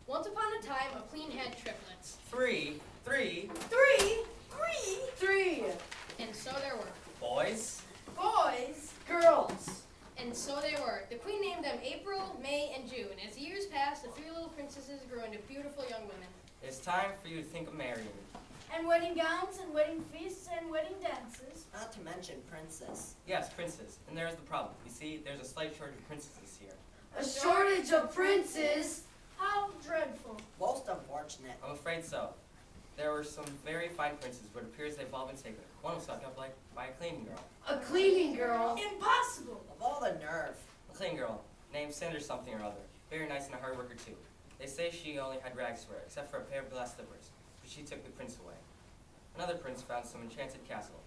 Once upon a time, a queen had triplets. Three. And so there were. Boys. Girls. And so they were. The queen named them April, May, and June. As the years passed, the three little princesses grew into beautiful young women. It's time for you to think of marrying. And wedding gowns and wedding feasts and wedding dances. Not to mention princess. Yes, princes. And there's the problem. You see, there's a slight shortage of princesses here. A shortage of princes? How dreadful. Most unfortunate. I'm afraid so. There were some very fine princes, but it appears they've all been taken. One was sucked up by a cleaning girl. A cleaning girl? Impossible. Of all the nerve. A cleaning girl named Zander something or other. Very nice and a hard worker too. They say she only had rags to wear, except for a pair of glass slippers, but she took the prince away. Another prince found some enchanted castle.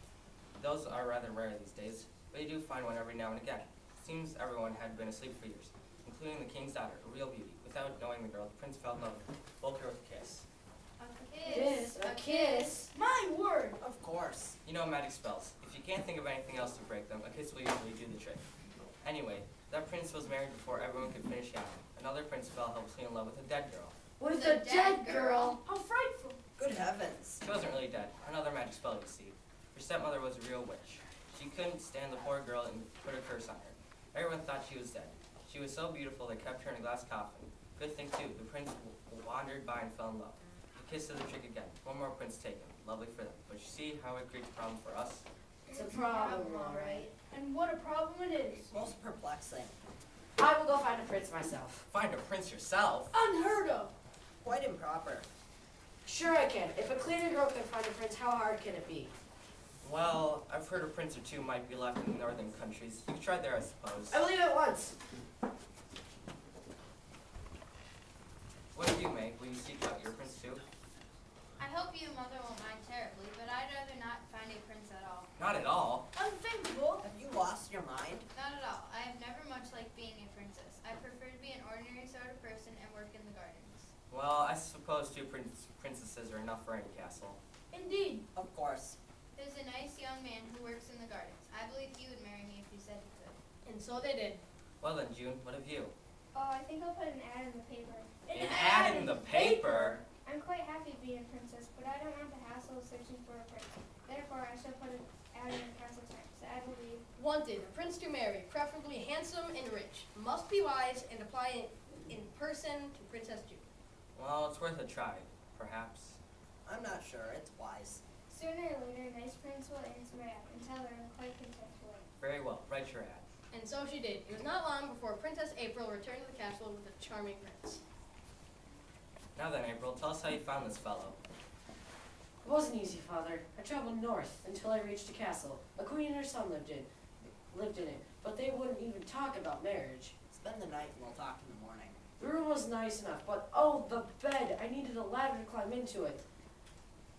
Those are rather rare these days, but you do find one every now and again. It seems everyone had been asleep for years, including the king's daughter, a real beauty. Without knowing the girl, the prince fell in love with her, woke her with a kiss. A kiss? My word. Of course. You know magic spells. If you can't think of anything else to break them, a kiss will usually do the trick. Anyway, that prince was married before everyone could finish yawning. Another prince fell hopelessly in love with a dead girl. With a dead girl? How frightful. Good heavens. She wasn't really dead. Another magic spell, you see. Her stepmother was a real witch. She couldn't stand the poor girl and put a curse on her. Everyone thought she was dead. She was so beautiful they kept her in a glass coffin. Good thing too, the prince wandered by and fell in love. The kiss did the trick again. One more prince taken. Lovely for them. But you see how it creates a problem for us? It's a problem, all right. And what a problem it is. Most perplexing. I will go find a prince myself. Find a prince yourself? Unheard of. Quite improper. Sure I can. If a cleaning girl can find a prince, how hard can it be? Well, I've heard a prince or two might be left in the northern countries. You could try there, I suppose. I will leave at once. What do you make? Will you seek out your prince too? I hope you, Mother, won't mind terribly, but I'd rather not find a prince at all. Not at all. Unthinkable. Have you lost your mind? Not at all. I have never much liked being a princess. I prefer to be an ordinary sort of person and work in the gardens. Well, I suppose two princesses are enough for any castle. Indeed. Of course. There's a nice young man who works in the gardens. I believe he would marry me if he said he could. And so they did. Well then, June, what of you? Oh, I think I'll put an ad in the paper. An ad in the paper? I'm quite happy being a princess, but I don't want the hassle of searching for a prince. Therefore, I shall put an ad in the castle times. The ad will read, Wanted, a prince to marry, preferably handsome and rich. Must be wise and apply in person to Princess June. Well, it's worth a try, perhaps. I'm not sure. It's wise. sooner or later, a nice prince will answer my ad and tell her I'm quite content to wait. Very well, write your ad. And so she did. It was not long before Princess April returned to the castle with a charming prince. Now then, April, tell us how you found this fellow. It wasn't easy, Father. I traveled north until I reached a castle. A queen and her son lived in it, but they wouldn't even talk about marriage. Spend the night and we'll talk in the morning. The room was nice enough, but oh, the bed! I needed a ladder to climb into it.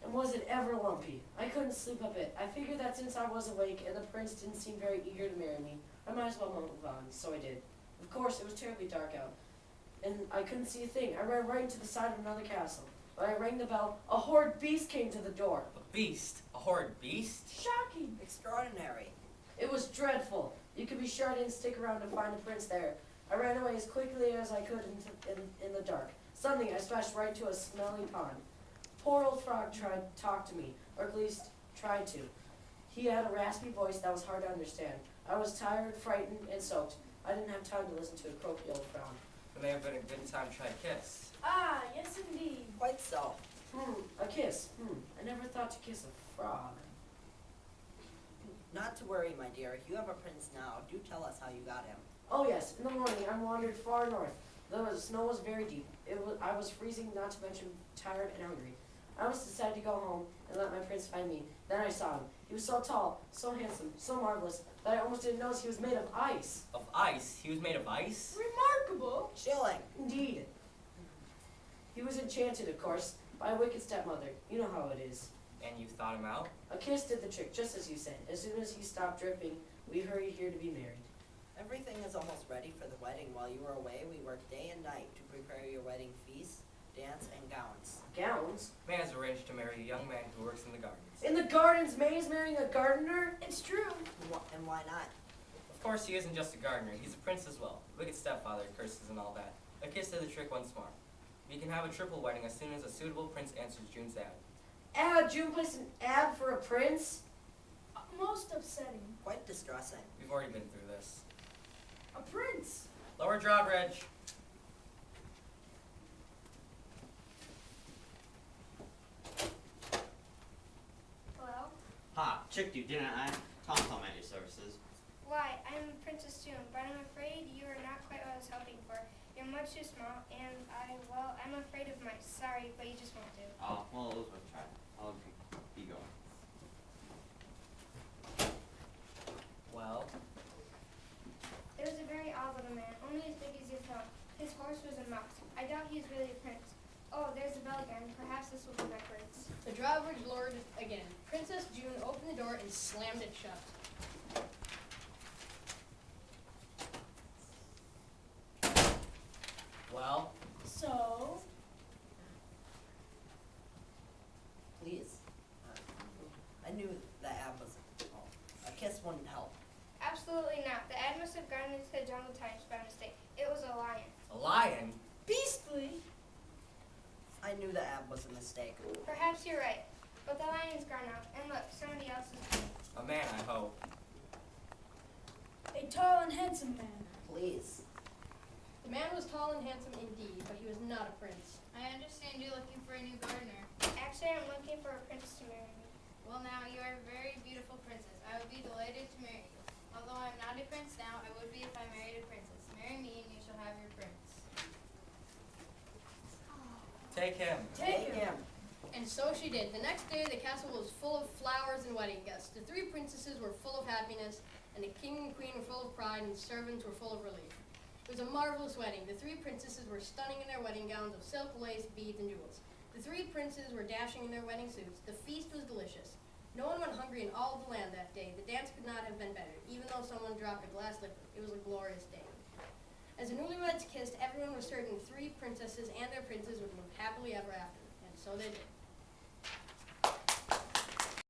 And was it ever lumpy? I couldn't sleep a bit. I figured that since I was awake and the prince didn't seem very eager to marry me, I might as well move on, so I did. Of course, it was terribly dark out, and I couldn't see a thing. I ran right into the side of another castle. When I rang the bell, a horrid beast came to the door. A beast? A horrid beast? Shocking. Extraordinary. It was dreadful. You could be sure I didn't stick around to find a prince there. I ran away as quickly as I could in the dark. Suddenly, I splashed right into a smelly pond. Poor old frog tried to talk to me, or at least tried to. He had a raspy voice that was hard to understand. I was tired, frightened, and soaked. I didn't have time to listen to a croaky old frog. It may have been a good time to try a kiss. Ah, yes indeed. Quite so. A kiss. I never thought to kiss a frog. Not to worry, my dear. You have a prince now. Do tell us how you got him. Oh yes, in the morning I wandered far north. The snow was very deep. I was freezing, not to mention tired and hungry. I was decided to go home and let my prince find me. Then I saw him. He was so tall, so handsome, so marvelous, that I almost didn't notice he was made of ice. Of ice? He was made of ice? Remarkable. Chilling. Indeed. He was enchanted, of course, by a wicked stepmother. You know how it is. And you thought him out? A kiss did the trick, just as you said. As soon as he stopped dripping, we hurried here to be married. Everything is almost ready for the wedding. While you were away, we worked day and night to prepare your wedding feast, dance, and gowns. Gowns? May has arranged to marry a young man who works in the gardens. In the gardens? May is marrying a gardener? It's true. And why not? Of course, he isn't just a gardener. He's a prince as well. Wicked stepfather, curses and all that. A kiss did the trick once more. We can have a triple wedding as soon as a suitable prince answers June's ad. June placed an ad for a prince? Most upsetting. Quite distressing. We've already been through this. A prince. Lower drawbridge. Hello? Ha, tricked you, didn't I? Tom told me your services. Why, I'm Princess June, but I'm afraid you are not quite what I was hoping for. You're much too small, and I'm afraid of mice. Sorry, but you just won't do. Oh, well, it was worth trying. I'll be going. Well, It was a very odd little man, only as big as your thumb. His horse was a mouse. I doubt he's really a prince. Oh, there's the bell again. Perhaps this will be my prince. The drawbridge lowered again. Princess June opened the door and slammed it shut. well, So, Please. I knew the ad was. Oh, a kiss wouldn't help. Absolutely not. The ad must have gone into the Jungle Times by mistake. It was a lion. a lion? beastly. I knew the ad was a mistake. Perhaps you're right. But the lion's gone out. And look, somebody else is coming. A man, I hope. A tall and handsome man. Please. The man was tall and handsome indeed, but he was not a prince. I understand you're looking for a new gardener. Actually, I'm looking for a prince to marry me. Well, now, you are a very beautiful princess. I would be delighted to marry you. Although I'm not a prince now, I would be if I married a princess. Marry me and you shall have your prince. Take him. Take him. And so she did. The next day, the castle was full of flowers and wedding guests. The three princesses were full of happiness, and the king and queen were full of pride, and the servants were full of relief. It was a marvelous wedding. The three princesses were stunning in their wedding gowns of silk, lace, beads, and jewels. The three princes were dashing in their wedding suits. The feast was delicious. No one went hungry in all the land that day. The dance could not have been better, even though someone dropped a glass liquor. It was a glorious day. As the newlyweds kissed, everyone was certain the three princesses and their princes would live happily ever after, and so they did.